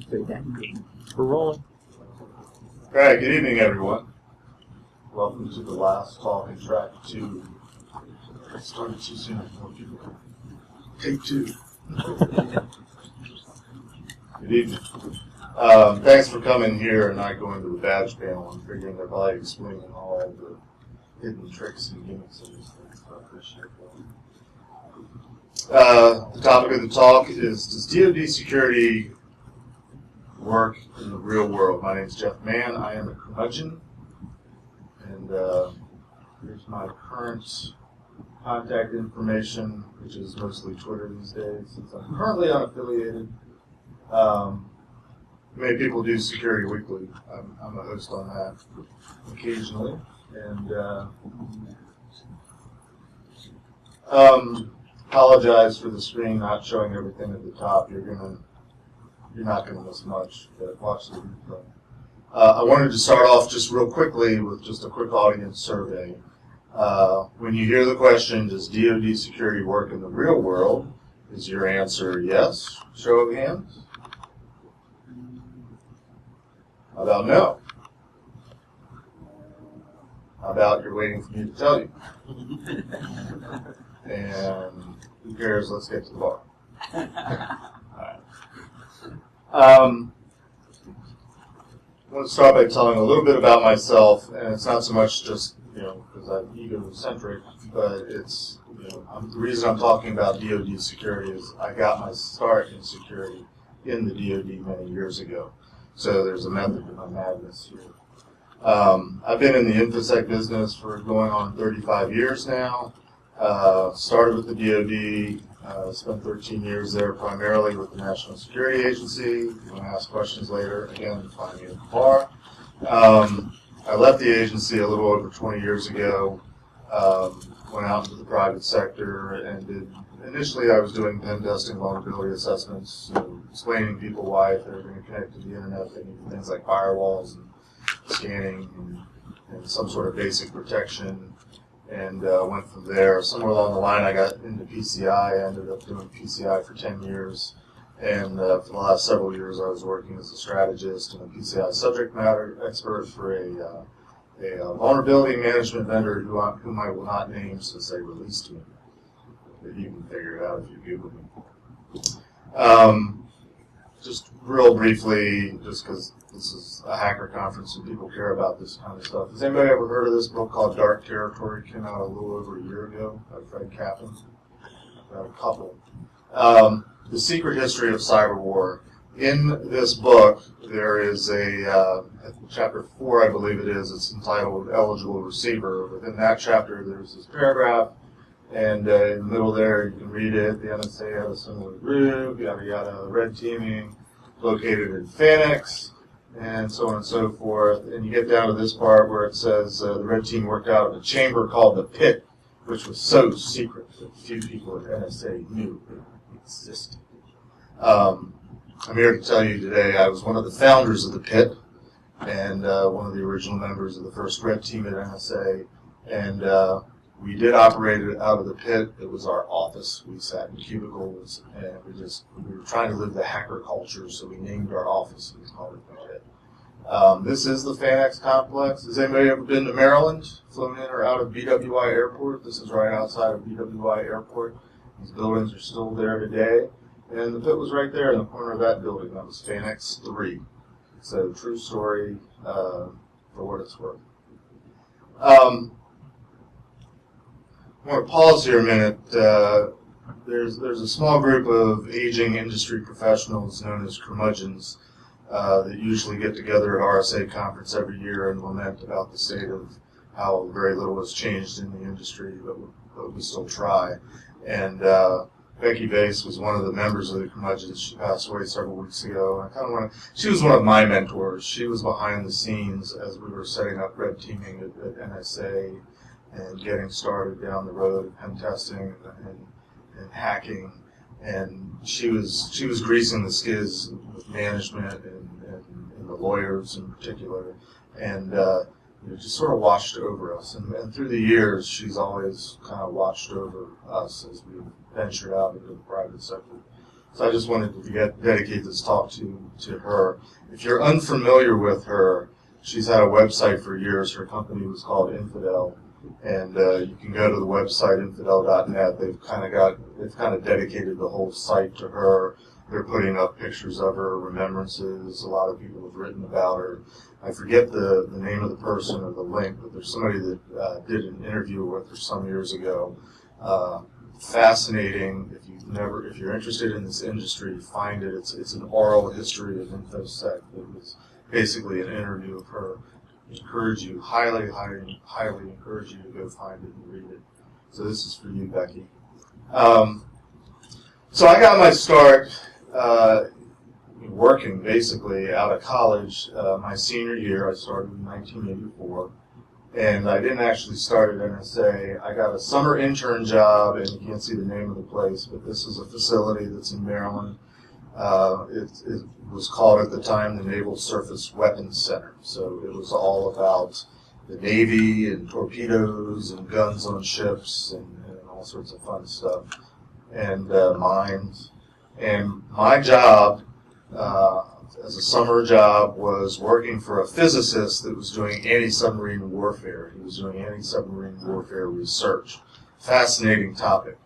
We're rolling. All right, good evening, everyone. Welcome to the last talk in track 2. I started too soon. More people. Take 2. Good evening. Thanks for coming here and not going to the badge panel and figuring they're probably explaining all the hidden tricks and gimmicks of these things. I appreciate that. The topic of the talk is, does DoD security work in the real world? My name is Jeff Mann. I am a curmudgeon. And here's my current contact information, which is mostly Twitter these days, since I'm currently unaffiliated. Many people do Security Weekly. I'm a host on that occasionally. And apologize for the screen not showing everything at the top. You're not gonna miss much, but watch the replay. I wanted to start off just real quickly with just a quick audience survey. When you hear the question, does DoD security work in the real world? Is your answer yes? Show of hands. How about no? How about you're waiting for me to tell you? And who cares? Let's get to the bar. All right. I want to start by telling a little bit about myself, and it's not so much just, because I'm ego-centric, but it's, the reason I'm talking about DoD security is I got my start in security in the DoD many years ago. So there's a method to my madness here. I've been in the InfoSec business for going on 35 years now. Started with the DoD, spent 13 years there primarily with the National Security Agency. You want to ask questions later, again, find me at the bar. I left the agency a little over 20 years ago, went out into the private sector and initially I was doing pen testing, vulnerability assessments, explaining people why if they're going to connect to the internet they need things like firewalls and scanning and some sort of basic protection. And went from there. Somewhere along the line, I got into PCI. I ended up doing PCI for 10 years. And for the last several years, I was working as a strategist and a PCI subject matter expert for a vulnerability management vendor whom I will not name since they released me. But you can figure it out if you Google me. Just real briefly, just because this is a hacker conference and people care about this kind of stuff. Has anybody ever heard of this book called Dark Territory? It came out a little over a year ago by Fred Kaplan. Got a couple. The Secret History of Cyber War. In this book, there is chapter 4, I believe it is. It's entitled Eligible Receiver. Within that chapter, there's this paragraph, and in the middle there, you can read it. The NSA had a similar group, yada yada, red teaming, located in Phoenix, and so on and so forth. And you get down to this part where it says the red team worked out of a chamber called the Pit, which was so secret that few people at NSA knew it existed. I'm here to tell you today I was one of the founders of the Pit and one of the original members of the first red team at NSA. And we did operate it out of the Pit. It was our office. We sat in cubicles, and we were trying to live the hacker culture, so we named our office and we called it the Pit. This is the FanX complex. Has anybody ever been to Maryland, flown in or out of BWI Airport? This is right outside of BWI Airport. These buildings are still there today. And the Pit was right there in the corner of that building. That was FanX 3. So true story for what it's worth. I want to pause here a minute. There's a small group of aging industry professionals known as curmudgeons that usually get together at RSA conference every year and lament about the state of how very little has changed in the industry, but we still try. And Becky Bass was one of the members of the curmudgeons. She passed away several weeks ago. She was one of my mentors. She was behind the scenes as we were setting up red teaming at NSA and getting started down the road of pen testing and hacking. And she was greasing the skids with management and the lawyers in particular. And just sort of watched over us. And through the years, she's always kind of watched over us as we ventured out into the private sector. So I just wanted to dedicate this talk to her. If you're unfamiliar with her, she's had a website for years. Her company was called Infidel, and you can go to the website infidel.net. They've kind of dedicated the whole site to her. They're putting up pictures of her, remembrances. A lot of people have written about her. I forget the name of the person or the link, but there's somebody that did an interview with her some years ago. Fascinating. If you're interested in this industry, find it. It's an oral history of InfoSec. It was basically an interview of her. Highly encourage you to go find it and read it. So this is for you, Becky. So I got my start working basically out of college. My senior year, I started in 1984. And I didn't actually start at NSA. I got a summer intern job, and you can't see the name of the place, but this is a facility that's in Maryland. It was called at the time the Naval Surface Weapons Center. So it was all about the Navy and torpedoes and guns on ships and all sorts of fun stuff, and mines. And my job as a summer job was working for a physicist that was doing anti-submarine warfare. He was doing anti-submarine warfare research. Fascinating topic.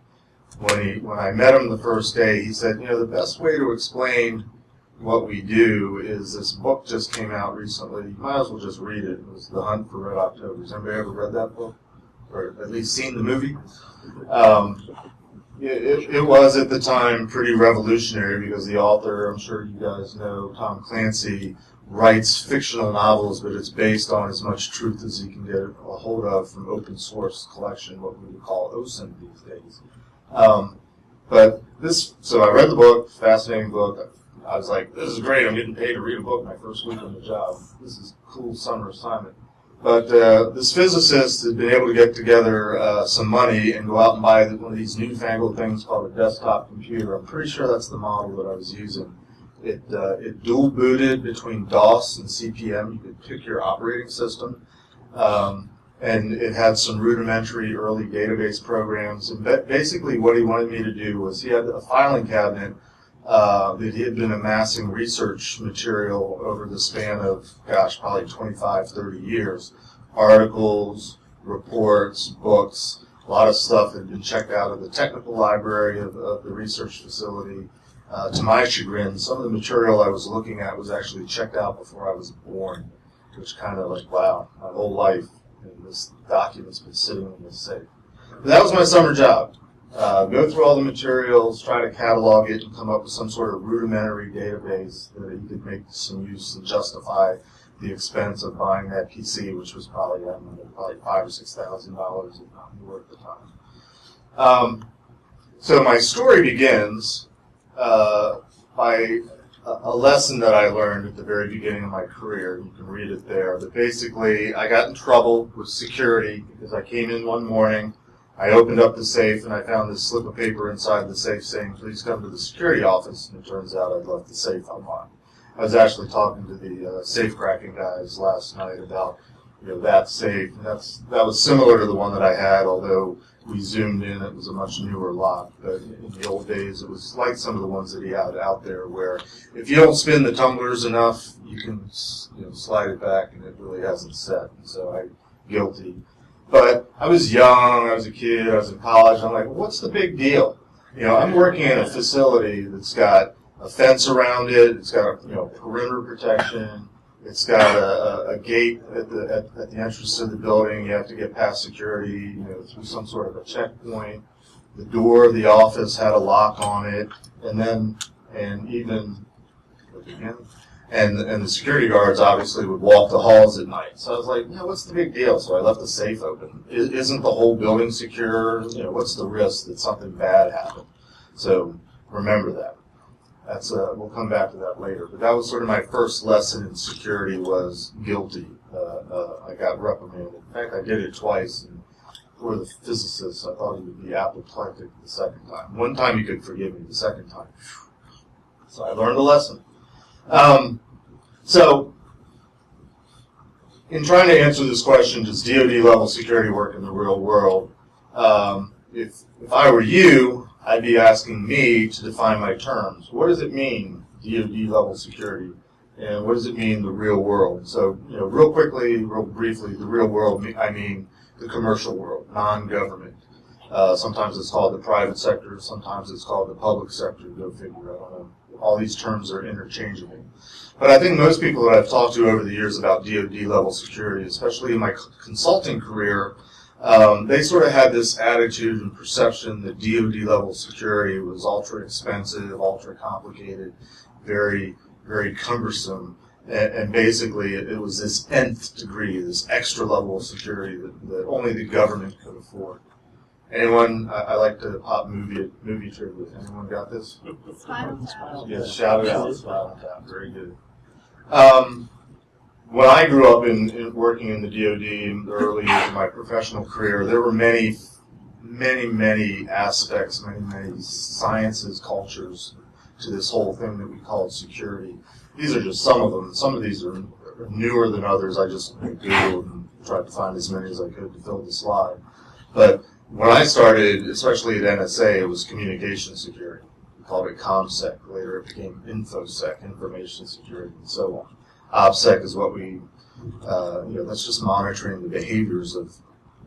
When I met him the first day, he said, the best way to explain what we do is this book just came out recently. You might as well just read it. It was The Hunt for Red October. Has anybody ever read that book? Or at least seen the movie? It was at the time pretty revolutionary because the author, I'm sure you guys know, Tom Clancy, writes fictional novels, but it's based on as much truth as he can get a hold of from open source collection, what we would call OSINT these days. So I read the book, fascinating book. I was like, this is great, I'm getting paid to read a book my first week on the job. This is a cool summer assignment. But this physicist had been able to get together some money and go out and buy one of these newfangled things called a desktop computer. I'm pretty sure that's the model that I was using. It dual booted between DOS and CP/M. You could pick your operating system. And it had some rudimentary early database programs. And basically what he wanted me to do was he had a filing cabinet that he had been amassing research material over the span of, probably 25, 30 years. Articles, reports, books, a lot of stuff had been checked out of the technical library of the research facility. To my chagrin, some of the material I was looking at was actually checked out before I was born, which kind of like, wow, my whole life, and this document's been sitting in this safe. But that was my summer job. Go through all the materials, try to catalog it, and come up with some sort of rudimentary database that you could make some use and justify the expense of buying that PC, which was probably $5,000 or $6,000, if not more at the time. So my story begins by a lesson that I learned at the very beginning of my career. You can read it there. But basically, I got in trouble with security because I came in one morning. I opened up the safe, and I found this slip of paper inside the safe saying, please come to the security office. And it turns out I'd left the safe unlocked. I was actually talking to the safe cracking guys last night about that safe. And that was similar to the one that I had, although we zoomed in. It was a much newer lock. But in the old days, it was like some of the ones that he had out there where if you don't spin the tumblers enough, you can slide it back, and it really hasn't set. And so I'm guilty. But I was young, I was a kid, I was in college, I'm like, what's the big deal? I'm working in a facility that's got a fence around it, it's got perimeter protection, it's got a gate at the entrance to the building, you have to get past security, through some sort of a checkpoint. The door of the office had a lock on it, and the security guards obviously would walk the halls at night. So I was like, what's the big deal? So I left the safe open. Isn't the whole building secure? What's the risk that something bad happened? So remember that. We'll come back to that later. But that was sort of my first lesson in security was guilty. I got reprimanded. In fact, I did it twice. And for the physicist, I thought he would be apoplectic the second time. One time he could forgive me. The second time, so I learned a lesson. So, in trying to answer this question, does DoD level security work in the real world? If I were you, I'd be asking me to define my terms. What does it mean, DoD level security? And what does it mean, the real world? So, real quickly, real briefly, the real world, I mean the commercial world, non-government. Sometimes it's called the private sector, sometimes it's called the public sector, go figure, I don't know. All these terms are interchangeable. But I think most people that I've talked to over the years about DoD level security, especially in my consulting career, they sort of had this attitude and perception that DoD level security was ultra expensive, ultra complicated, very, very cumbersome, and basically it was this nth degree, this extra level of security that only the government could afford. Anyone? I like to pop movie trivia. Anyone got this? Spinal Tap. Yes, shout it out. Spinal Tap. Very good. When I grew up in working in the DoD in the early years of my professional career, there were many aspects, many sciences, cultures to this whole thing that we called security. These are just some of them. Some of these are newer than others. I just Googled and tried to find as many as I could to fill the slide. But when I started, especially at NSA, it was communication security. We called it ComSec. Later it became InfoSec, information security, and so on. OPSEC is what we, that's just monitoring the behaviors of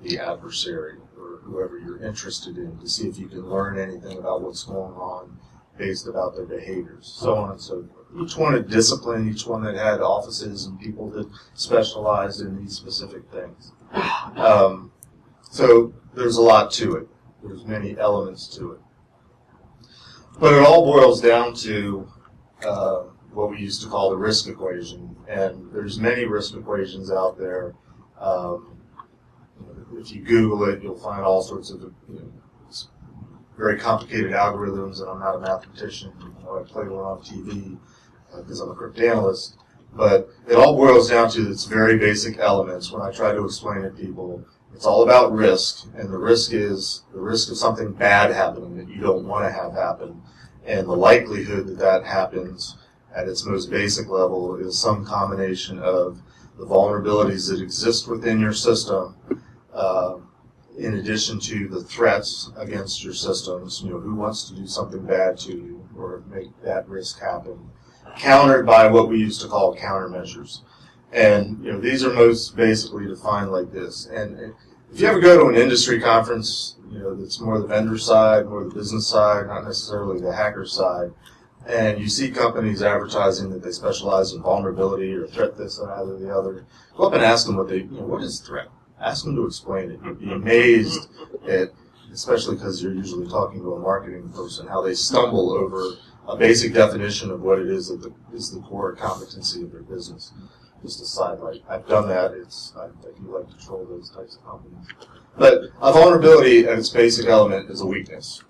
the adversary or whoever you're interested in to see if you can learn anything about what's going on based about their behaviors, so on and so forth. Each one a discipline, each one that had offices and people that specialized in these specific things. So there's a lot to it. There's many elements to it. But it all boils down to what we used to call the risk equation. And there's many risk equations out there. If you Google it, you'll find all sorts of very complicated algorithms, and I'm not a mathematician. I play one on TV because I'm a cryptanalyst. But it all boils down to its very basic elements. When I try to explain it to people, it's all about risk, and the risk is the risk of something bad happening that you don't want to have happen. And the likelihood that that happens at its most basic level is some combination of the vulnerabilities that exist within your system, in addition to the threats against your systems, who wants to do something bad to you or make that risk happen, countered by what we used to call countermeasures. And these are most basically defined like this. And if you ever go to an industry conference, that's more the vendor side, more the business side, not necessarily the hacker side, and you see companies advertising that they specialize in vulnerability or threat this and either the other, go up and ask them what is threat? Ask them to explain it. You'd be amazed at, especially because you're usually talking to a marketing person, how they stumble over a basic definition of what it is that is the core competency of their business. Just a sidelight. I've done that. I do like to troll those types of companies. But a vulnerability at its basic element is a weakness.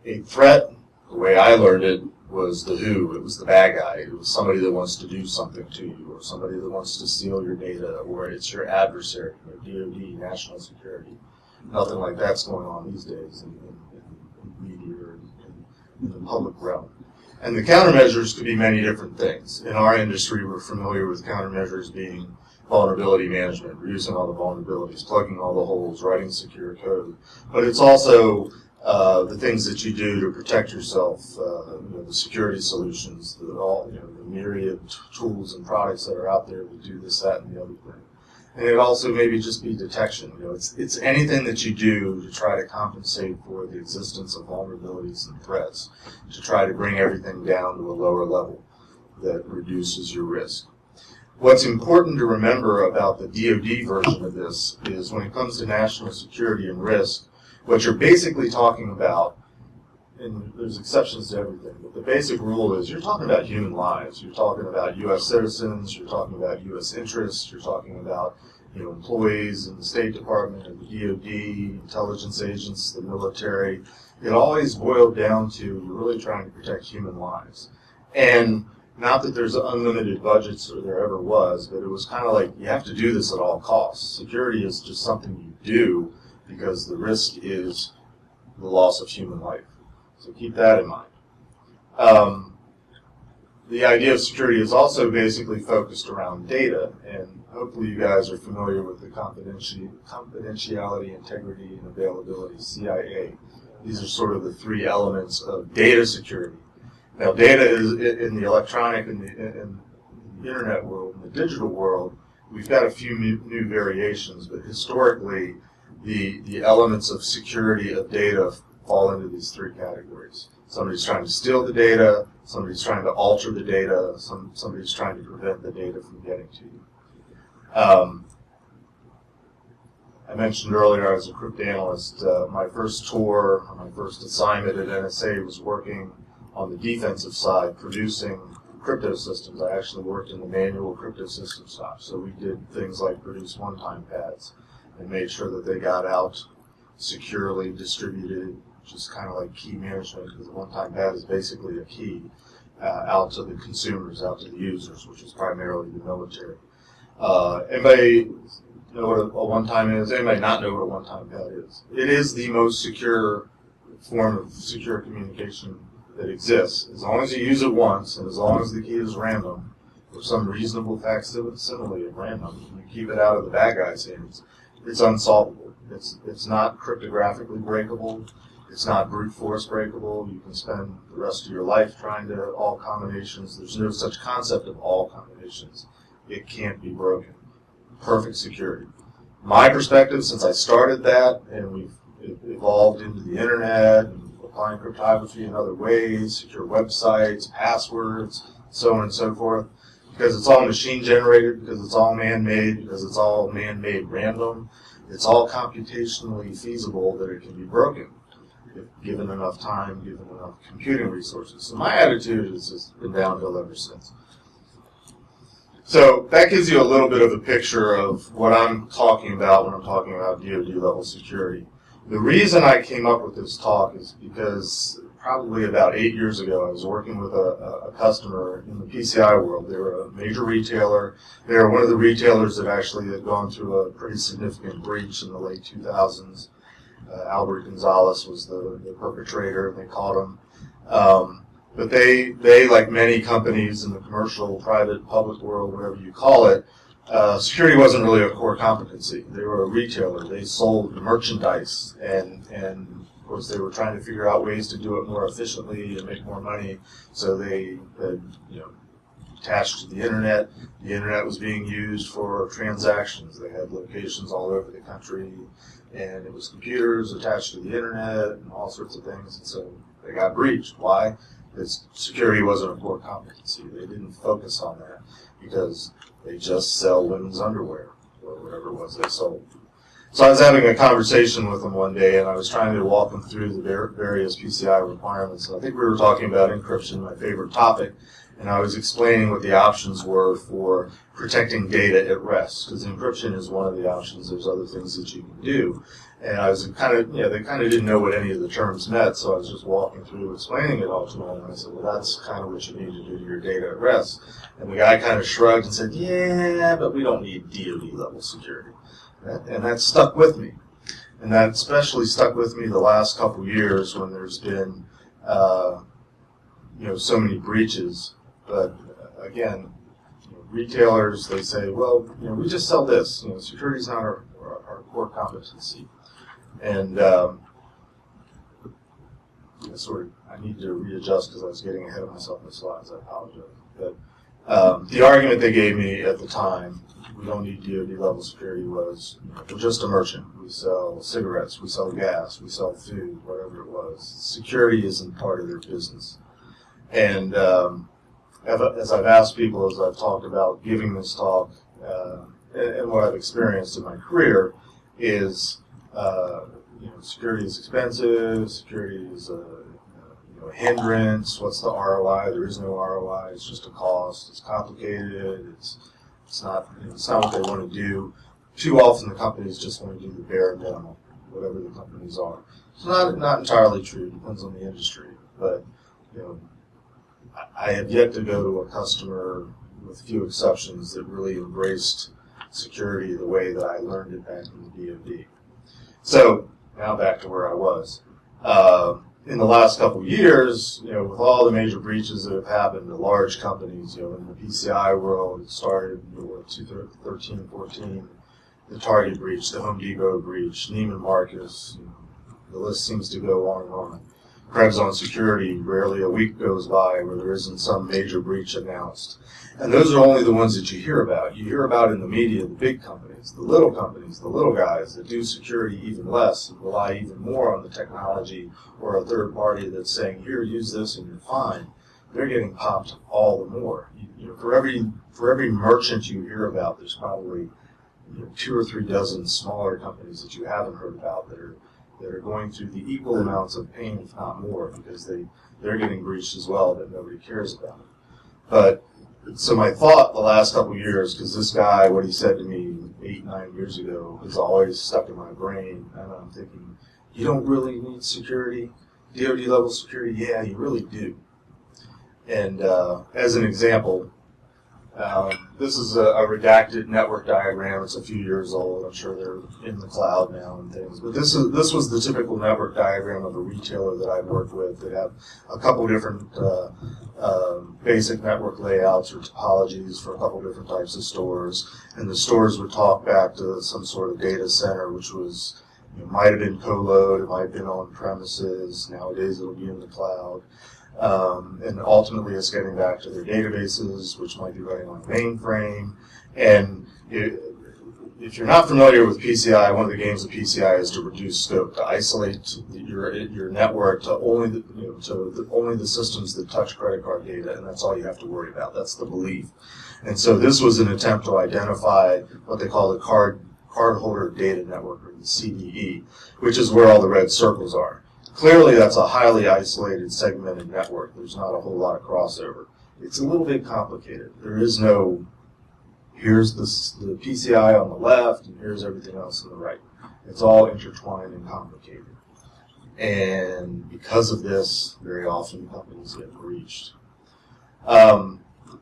A threat, the way I learned it, was the who. It was the bad guy. It was somebody that wants to do something to you, or somebody that wants to steal your data, or it's your adversary, or DoD, national security. Nothing like that's going on these days in media or in the public realm. And the countermeasures could be many different things. In our industry, we're familiar with countermeasures being vulnerability management, reducing all the vulnerabilities, plugging all the holes, writing secure code. But it's also the things that you do to protect yourself, the security solutions, the myriad tools and products that are out there to do this, that, and the other thing. And it also maybe just be detection. It's anything that you do to try to compensate for the existence of vulnerabilities and threats, to try to bring everything down to a lower level that reduces your risk. What's important to remember about the DoD version of this is when it comes to national security and risk, what you're basically talking about, and there's exceptions to everything, but the basic rule is you're talking about human lives. You're talking about U.S. citizens. You're talking about U.S. interests. You're talking about employees in the State Department and the DoD, intelligence agents, the military. It always boiled down to you're really trying to protect human lives. And not that there's unlimited budgets or there ever was, but it was kind of like you have to do this at all costs. Security is just something you do because the risk is the loss of human life. So keep that in mind. The idea of security is also basically focused around data, and hopefully you guys are familiar with the confidentiality, integrity, and availability, CIA. These are sort of the three elements of data security. Now, data is in the electronic and in the internet world, in the digital world, we've got a few new variations, but historically, the elements of security of data fall into these three categories. Somebody's trying to steal the data, somebody's trying to alter the data, somebody's trying to prevent the data from getting to you. I mentioned earlier I was a cryptanalyst. My first tour, my first assignment at NSA was working on the defensive side, producing crypto systems. I actually worked in the manual crypto system stuff. So we did things like produce one-time pads and made sure that they got out securely distributed, which is kind of like key management, because a one-time pad is basically a key out to the consumers, out to the users, which is primarily the military. Anybody know what a one-time is? Anybody not know what a one-time pad is? It is the most secure form of secure communication that exists. As long as you use it once, and as long as the key is random, or some reasonable facsimile of random, and you keep it out of the bad guy's hands, it's unsolvable. It's not cryptographically breakable. It's not brute force breakable. You can spend the rest of your life trying to all combinations. There's no such concept of all combinations. It can't be broken. Perfect security. My perspective, since I started that, and we've evolved into the internet, and applying cryptography in other ways, secure websites, passwords, so on and so forth, because it's all machine generated, because it's all man-made, because it's all man-made random, it's all computationally feasible that it can be broken if given enough time, given enough computing resources. So my attitude has just been downhill ever since. So that gives you a little bit of a picture of what I'm talking about when I'm talking about DoD level security. The reason I came up with this talk is because probably about 8 years ago I was working with a customer in the PCI world. They were a major retailer. They were one of the retailers that actually had gone through a pretty significant breach in the late 2000s. Albert Gonzalez was the perpetrator, they called him. But they, like many companies in the commercial, private, public world, whatever you call it, security wasn't really a core competency. They were a retailer. They sold merchandise, and of course they were trying to figure out ways to do it more efficiently and make more money. So they attached to the internet. The internet was being used for transactions. They had locations all over the country, and it was computers attached to the internet and all sorts of things. And so they got breached. Why? Because security wasn't a core competency. They didn't focus on that because they just sell women's underwear or whatever it was they sold. So I was having a conversation with them one day, and I was trying to walk them through the various PCI requirements. And I think we were talking about encryption, my favorite topic, and I was explaining what the options were for protecting data at rest, because encryption is one of the options. There's other things that you can do. And I was kind of, they kind of didn't know what any of the terms meant, so I was just walking through explaining it all to them, and I said, well, that's kind of what you need to do to your data at rest. And the guy kind of shrugged and said, yeah, but we don't need DoD level security. And that stuck with me. And that especially stuck with me the last couple years when there's been, so many breaches. But again, retailers, they say, well, we just sell this. Security's not our core competency. And I need to readjust because I was getting ahead of myself in the slides. I apologize. But the argument they gave me at the time, we don't need DoD level security, was we're just a merchant. We sell cigarettes, we sell gas, we sell food, whatever it was. Security isn't part of their business. And as I've asked people, as I've talked about giving this talk, and what I've experienced in my career is, security is expensive, security is a hindrance. What's the ROI? There is no ROI. It's just a cost. It's complicated. It's not what they want to do. Too often the companies just want to do the bare minimum, whatever the companies are. It's not entirely true. It depends on the industry. But I have yet to go to a customer, with few exceptions, that really embraced security the way that I learned it back in the DoD. So now back to where I was. In the last couple of years, with all the major breaches that have happened to large companies, in the PCI world, it started in 2013, 14, the Target breach, the Home Depot breach, Neiman Marcus, The list seems to go on and on. Krebs on security, rarely a week goes by where there isn't some major breach announced. And those are only the ones that you hear about. You hear about in the media the big companies, the little guys that do security even less and rely even more on the technology or a third party that's saying, here, use this and you're fine. They're getting popped all the more. For every merchant you hear about, there's probably 2 or 3 dozen smaller companies that you haven't heard about that are going through the equal amounts of pain, if not more, because they're getting breached as well that nobody cares about. But so my thought the last couple of years, because this guy, what he said to me 8, 9 years ago, is always stuck in my brain, and I'm thinking, you don't really need security, DoD level security? Yeah, you really do. And as an example, this is a redacted network diagram. It's a few years old. I'm sure they're in the cloud now and things. But this was the typical network diagram of a retailer that I've worked with. They have a couple different basic network layouts or topologies for a couple different types of stores. And the stores would talk back to some sort of data center, which was, might have been co-load, it might have been on premises. Nowadays it'll be in the cloud. And ultimately it's getting back to their databases, which might be running on a mainframe. And if you're not familiar with PCI, one of the games of PCI is to reduce scope, to isolate your network to only the systems that touch credit card data, and that's all you have to worry about. That's the belief. And so this was an attempt to identify what they call the cardholder data network, or the CDE, which is where all the red circles are. Clearly, that's a highly isolated, segmented network. There's not a whole lot of crossover. It's a little bit complicated. There is no, here's the PCI on the left, and here's everything else on the right. It's all intertwined and complicated. And because of this, very often companies get breached.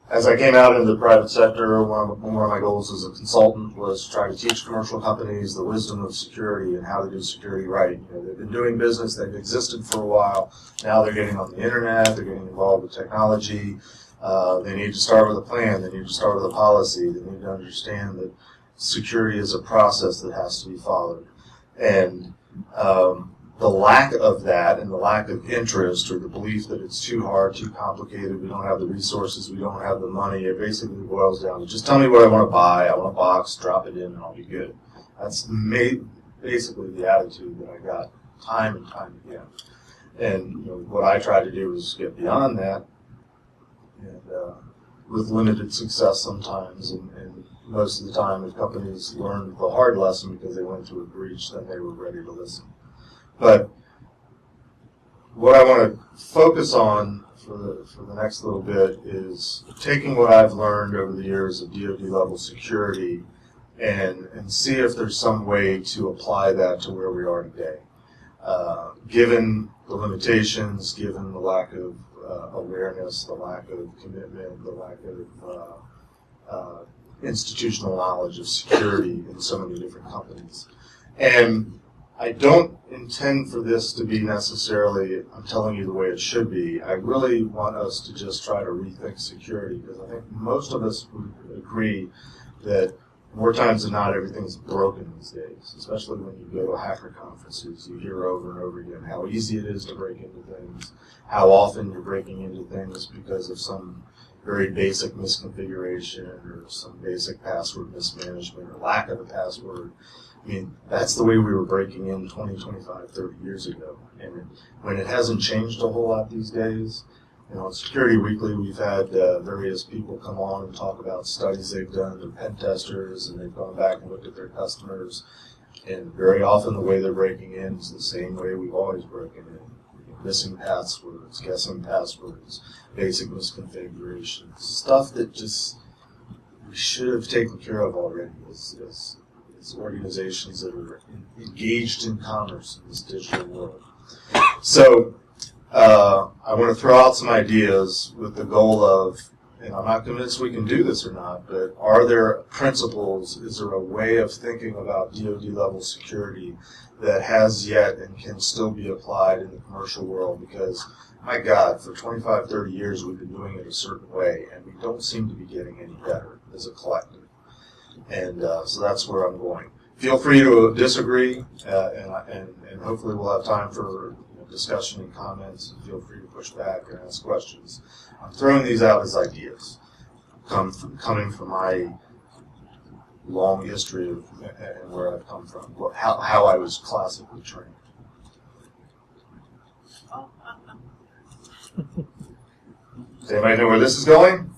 As I came out into the private sector, one of my goals as a consultant was to try to teach commercial companies the wisdom of security and how to do security right. They've been doing business, they've existed for a while, now they're getting on the internet, they're getting involved with technology, they need to start with a plan, they need to start with a policy, they need to understand that security is a process that has to be followed. And the lack of that and the lack of interest, or the belief that it's too hard, too complicated, we don't have the resources, we don't have the money, it basically boils down to just tell me what I want to buy, I want a box, drop it in, and I'll be good. That's basically the attitude that I got time and time again. And what I try to do is get beyond that, and with limited success sometimes, and most of the time if companies learned the hard lesson because they went through a breach, then they were ready to listen. But what I want to focus on for the next little bit is taking what I've learned over the years of DoD level security and see if there's some way to apply that to where we are today. Given the limitations, given the lack of awareness, the lack of commitment, the lack of institutional knowledge of security in so many different companies. And I don't intend for this to be necessarily, I'm telling you the way it should be. I really want us to just try to rethink security, because I think most of us would agree that more times than not everything's broken these days, especially when you go to hacker conferences. You hear over and over again how easy it is to break into things, how often you're breaking into things because of some very basic misconfiguration or some basic password mismanagement or lack of a password. I mean, that's the way we were breaking in 20, 25, 30 years ago. And when it hasn't changed a whole lot these days, at Security Weekly, we've had various people come on and talk about studies they've done, they're pen testers, and they've gone back and looked at their customers. And very often the way they're breaking in is the same way we've always broken in. Missing passwords, guessing passwords, basic misconfigurations, stuff that just we should have taken care of already as organizations that are engaged in commerce in this digital world. So I want to throw out some ideas with the goal of, and I'm not convinced we can do this or not, but are there principles, is there a way of thinking about DoD level security that has yet and can still be applied in the commercial world? Because, my God, for 25, 30 years we've been doing it a certain way, and we don't seem to be getting any better as a collective. And so that's where I'm going. Feel free to disagree, and hopefully we'll have time for discussion and comments. And feel free to push back and ask questions. I'm throwing these out as ideas, coming from my long history of and where I've come from, how I was classically trained. Does anybody know where this is going?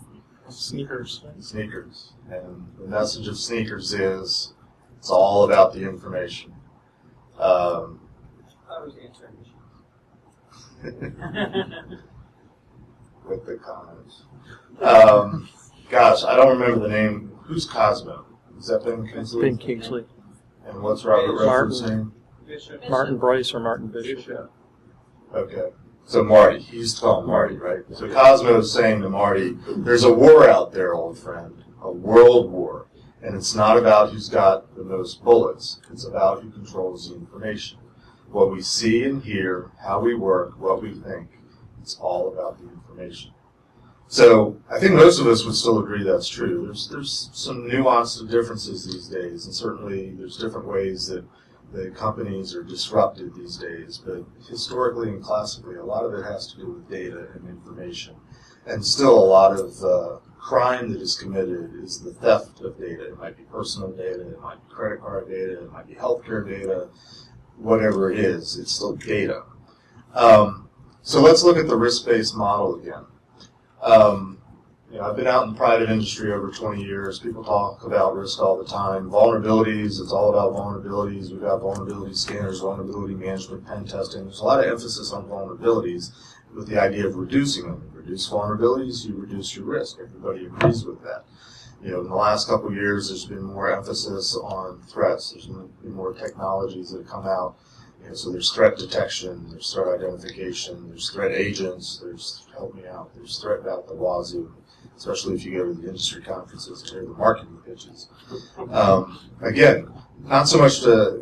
Sneakers. Sneakers. And the message of sneakers is it's all about the information. I was answering With the comments. Gosh, I don't remember the name. Who's Cosmo? Is that Ben Kingsley? Ben Kingsley. And what's Robert Redford's name? Bishop. Martin Bryce or Martin Bishop. Okay. So Marty, he used to call him Marty, right? So Cosmo is saying to Marty, there's a war out there, old friend, a world war. And it's not about who's got the most bullets. It's about who controls the information. What we see and hear, how we work, what we think, it's all about the information. So I think most of us would still agree that's true. There's some nuanced differences these days, and certainly there's different ways that the companies are disrupted these days. But historically and classically, a lot of it has to do with data and information. And still a lot of crime that is committed is the theft of data. It might be personal data, it might be credit card data, it might be healthcare data, whatever it is, it's still data. So let's look at the risk-based model again. I've been out in the private industry over 20 years. People talk about risk all the time. Vulnerabilities, it's all about vulnerabilities. We've got vulnerability scanners, vulnerability management, pen testing. There's a lot of emphasis on vulnerabilities with the idea of reducing them. You reduce vulnerabilities, you reduce your risk. Everybody agrees with that. In the last couple of years, there's been more emphasis on threats. There's been more technologies that have come out. So there's threat detection, there's threat identification, there's threat agents, there's, help me out, there's threat about the wazoo, especially if you go to the industry conferences to hear the marketing pitches. Again, not so much to,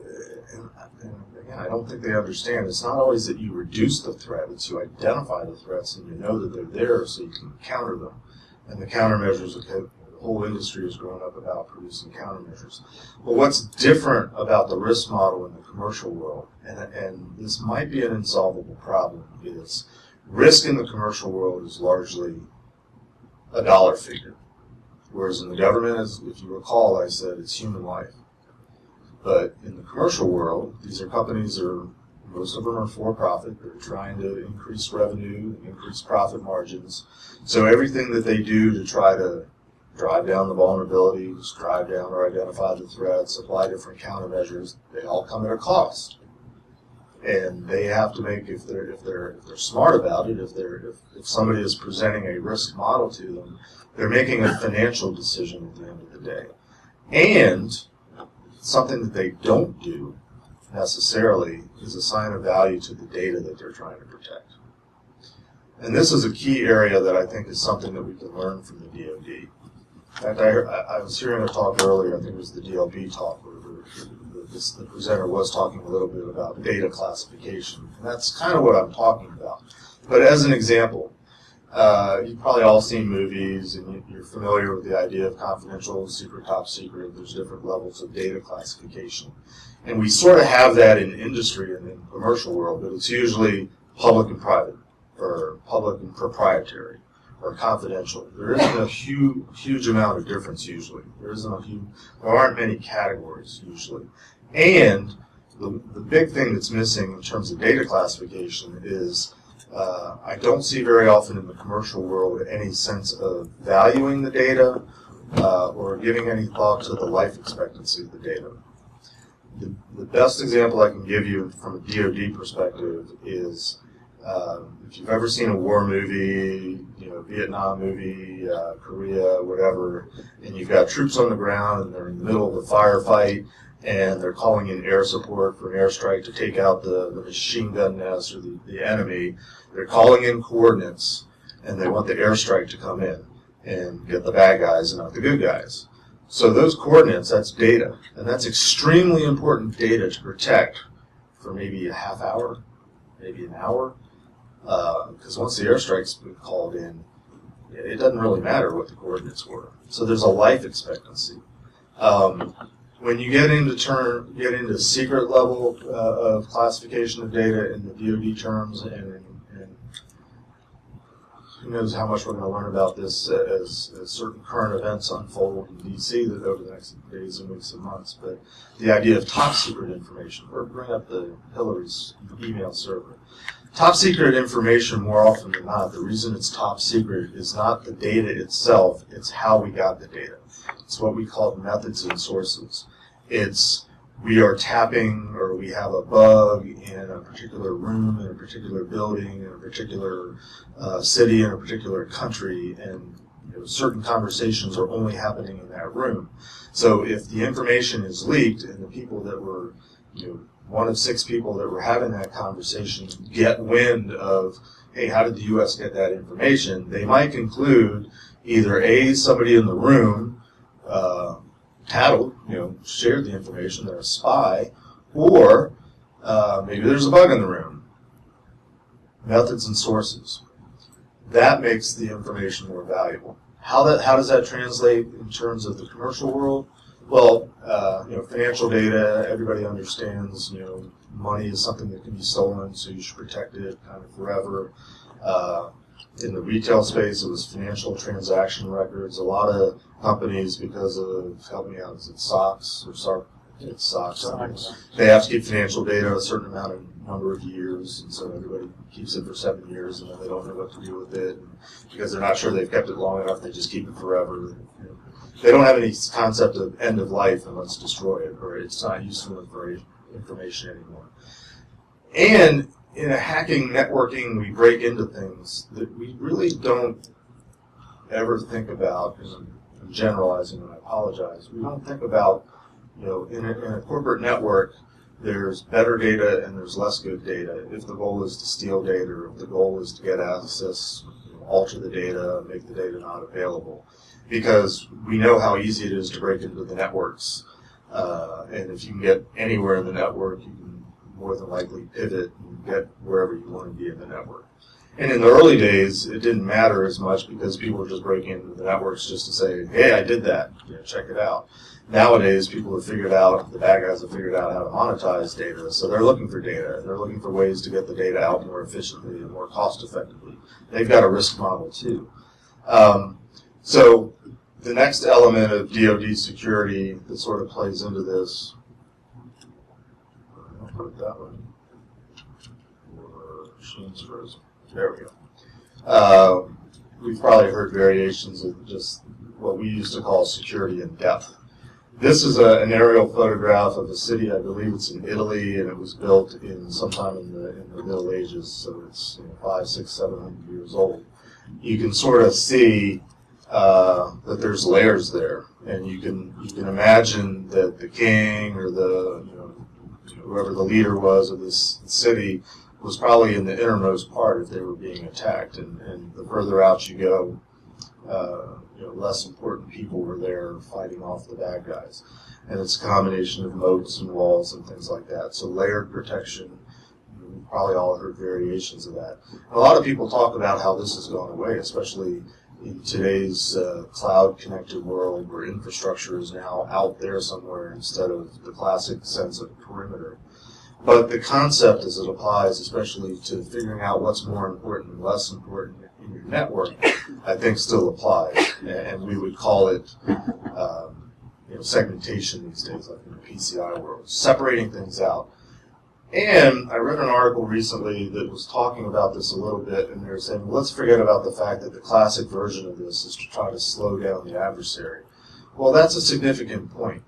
and I don't think they understand, it's not always that you reduce the threat, it's you identify the threats and you know that they're there so you can counter them. And the countermeasures, the whole industry has grown up about producing countermeasures. But what's different about the risk model in the commercial world, and this might be an insolvable problem, is risk in the commercial world is largely a dollar figure. Whereas in the government, as if you recall, I said it's human life. But in the commercial world, these are companies most of them are for-profit. They're trying to increase revenue, increase profit margins. So everything that they do to try to drive down the vulnerabilities, drive down or identify the threats, apply different countermeasures, they all come at a cost. And they have to make, if they're smart about it, if somebody is presenting a risk model to them, they're making a financial decision at the end of the day. And something that they don't do necessarily is assign a value to the data that they're trying to protect. And this is a key area that I think is something that we can learn from the DoD. In fact, I was hearing a talk earlier, I think it was the DLB talk, where the presenter was talking a little bit about data classification. And that's kind of what I'm talking about. But as an example, you've probably all seen movies and you're familiar with the idea of confidential, secret, top secret. There's different levels of data classification. And we sort of have that in industry and in the commercial world, but it's usually public and private, or public and proprietary, or confidential. There isn't a huge amount of difference usually. There aren't many categories usually. And the big thing that's missing in terms of data classification is I don't see very often in the commercial world any sense of valuing the data or giving any thought to the life expectancy of the data. The best example I can give you from a DoD perspective is if you've ever seen a war movie, Vietnam movie, Korea, whatever, and you've got troops on the ground and they're in the middle of a firefight and they're calling in air support for an airstrike to take out the machine gun nest or the enemy. They're calling in coordinates and they want the airstrike to come in and get the bad guys and not the good guys. So those coordinates, that's data, and that's extremely important data to protect for maybe a half hour, maybe an hour, because once the airstrike's been called in, it doesn't really matter what the coordinates were. So there's a life expectancy. when you get into secret level of classification of data in the DoD terms, and who knows how much we're going to learn about this as certain current events unfold in D.C. that over the next days and weeks and months. But the idea of top secret information, or bring up the Hillary's email server. Top secret information, more often than not, the reason it's top secret is not the data itself, it's how we got the data. It's what we call methods and sources. It's we are tapping, or we have a bug in a particular room, in a particular building, in a particular city, in a particular country, and certain conversations are only happening in that room. So if the information is leaked, and the people that were, one of 6 people that were having that conversation get wind of, hey, how did the U.S. get that information? They might conclude either A, somebody in the room tattled, shared the information, they're a spy, or maybe there's a bug in the room. Methods and sources. That makes the information more valuable. How does that translate in terms of the commercial world? Well, financial data, everybody understands, money is something that can be stolen, so you should protect it kind of forever. In the retail space, it was financial transaction records. A lot of companies, because of, help me out, is it SOX or SARP? It's SOX. They have to keep financial data a certain number of years, and so everybody keeps it for 7 years, and then they don't know what to do with it. And because they're not sure they've kept it long enough, they just keep it forever. They don't have any concept of end of life and let's destroy it, or it's not useful information anymore. And in a hacking networking, we break into things that we really don't ever think about. I'm generalizing, and I apologize. We don't think about, in a corporate network, there's better data and there's less good data. If the goal is to steal data, or if the goal is to get access, alter the data, make the data not available. Because we know how easy it is to break into the networks. And if you can get anywhere in the network, you can more than likely pivot and get wherever you want to be in the network. And in the early days, it didn't matter as much because people were just breaking into the networks just to say, hey, I did that, check it out. Nowadays, people have figured out, the bad guys have figured out how to monetize data, so they're looking for data. They're looking for ways to get the data out more efficiently and more cost effectively. They've got a risk model too. So the next element of DoD security that sort of plays into this, I'll put it that way. Machine's frozen. There we go. We've probably heard variations of just what we used to call security in depth. This is an aerial photograph of a city, I believe it's in Italy, and it was built in sometime in the Middle Ages, so it's 500, 600, 700 years old. You can sort of see that there's layers there, and you can imagine that the king or whoever the leader was of this city was probably in the innermost part if they were being attacked, and the further out you go, less important people were there fighting off the bad guys. And it's a combination of moats and walls and things like that. So layered protection, you've probably all heard variations of that. And a lot of people talk about how this has gone away, especially in today's cloud-connected world where infrastructure is now out there somewhere instead of the classic sense of perimeter. But the concept as it applies, especially to figuring out what's more important and less important in your network, I think still applies. And we would call it segmentation these days, like in the PCI world, separating things out. And I read an article recently that was talking about this a little bit, and they were saying, let's forget about the fact that the classic version of this is to try to slow down the adversary. Well, that's a significant point.